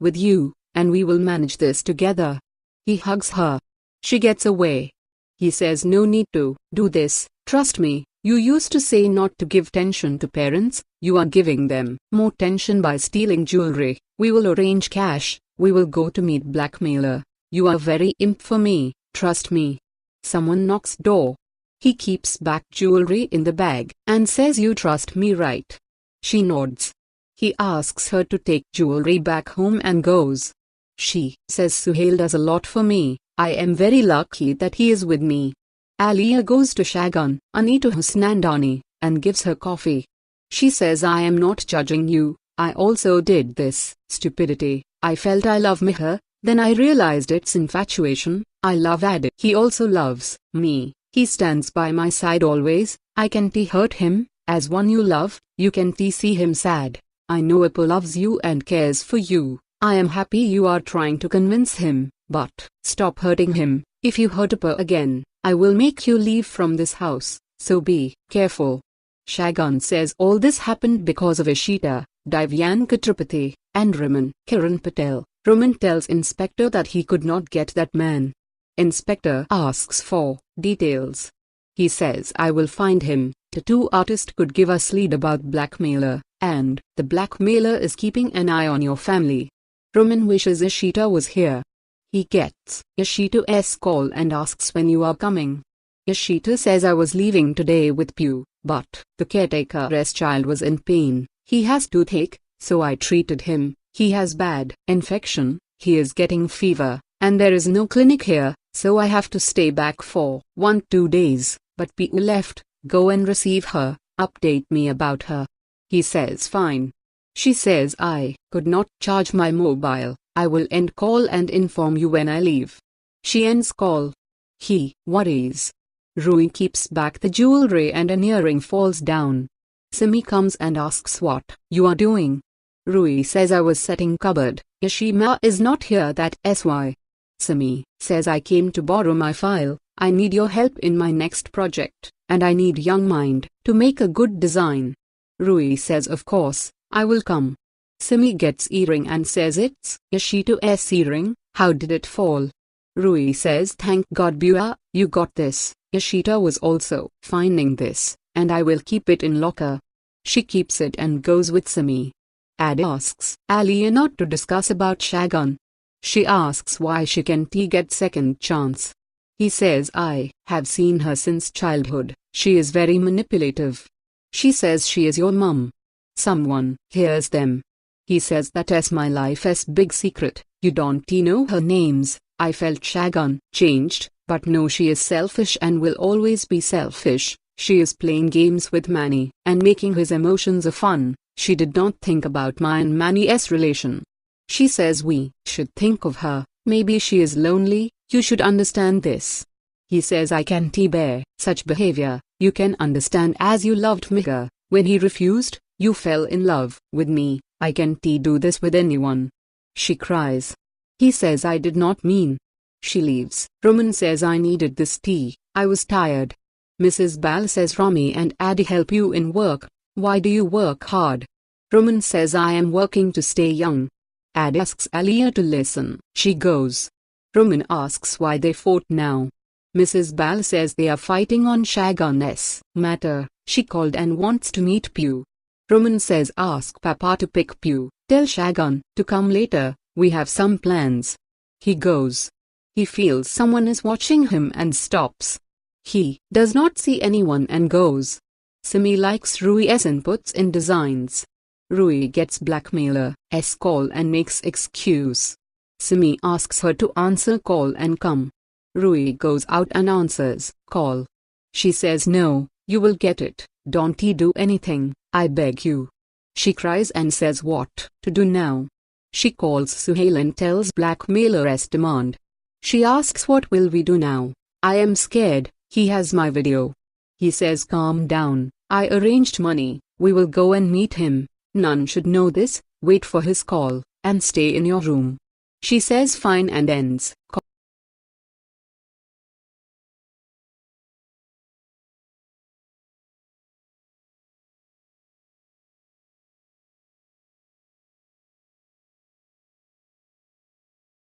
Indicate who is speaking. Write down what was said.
Speaker 1: with you, and we will manage this together. He hugs her. She gets away. He says no need to do this, trust me. You used to say not to give tension to parents, you are giving them more tension by stealing jewelry. We will arrange cash, we will go to meet blackmailer. You are very imp for me, trust me. Someone knocks door. He keeps back jewelry in the bag and says you trust me right? She nods. He asks her to take jewelry back home and goes. She says Suhail does a lot for me, I am very lucky that he is with me. Alia goes to Shagun, Anita Husnandani, and gives her coffee. She says I am not judging you, I also did this stupidity. I felt I love Mihir, then I realized it's infatuation. I love Adi. He also loves me. He stands by my side always. I can't hurt him. As one you love, you can't see him sad. I know Appa loves you and cares for you. I am happy you are trying to convince him, but stop hurting him. If you hurt Appa again, I will make you leave from this house, so be careful. Shagun says all this happened because of Ishita, Divyan Chhatrapati, and Raman Kiran Patel. Raman tells Inspector that he could not get that man. Inspector asks for details. He says I will find him. Tattoo artist could give us lead about blackmailer, and the blackmailer is keeping an eye on your family. Raman wishes Ishita was here. He gets Ishita's call and asks when you are coming. Ishita says I was leaving today with Pew, but the caretaker's child was in pain. He has toothache, so I treated him. He has bad infection, he is getting fever, and there is no clinic here, so I have to stay back for 1-2 days, but Pew left. Go and receive her, update me about her. He says fine. She says I could not charge my mobile. I will end call and inform you when I leave. She ends call. He worries. Rui keeps back the jewelry and an earring falls down. Simi comes and asks what you are doing. Rui says I was setting cupboard. Yashima is not here, that's why. Simi says I came to borrow my file. I need your help in my next project, and I need young mind to make a good design. Rui says of course, I will come. Simi gets earring and says it's Yashito's earring. How did it fall? Rui says thank God Bua, you got this. Yashita was also finding this, and I will keep it in locker. She keeps it and goes with Simi. Ad asks Alia not to discuss about Shagun. She asks why she can't get second chance. He says I have seen her since childhood. She is very manipulative. She says she is your mum. Someone hears them. He says that's my life's big secret. You don't know her names. I felt Shagun changed, but no, she is selfish and will always be selfish. She is playing games with Manny and making his emotions a fun. She did not think about my and Manny's relation. She says we should think of her. Maybe she is lonely. You should understand this. He says I can't bear such behavior. You can understand as you loved Mihir. When he refused, you fell in love with me. I can't do this with anyone. She cries. He says I did not mean. She leaves. Raman says I needed this tea. I was tired. Mrs. Bal says Rami and Adi help you in work. Why do you work hard? Raman says I am working to stay young. Adi asks Alia to listen. She goes. Raman asks why they fought now. Mrs. Bal says they are fighting on Shagun's matter. She called and wants to meet Pew. Raman says ask Papa to pick Pew. Tell Shagun to come later, we have some plans. He goes. He feels someone is watching him and stops. He does not see anyone and goes. Simi likes Rui's inputs in designs. Rui gets blackmailer's call and makes excuse. Simi asks her to answer call and come. Rui goes out and answers call. She says no, you will get it, don't do anything, I beg you. She cries and says what to do now. She calls Suhail and tells blackmailer's demand. She asks what will we do now? I am scared, he has my video. He says calm down, I arranged money, we will go and meet him. None should know this, wait for his call, and stay in your room. She says fine and ends call.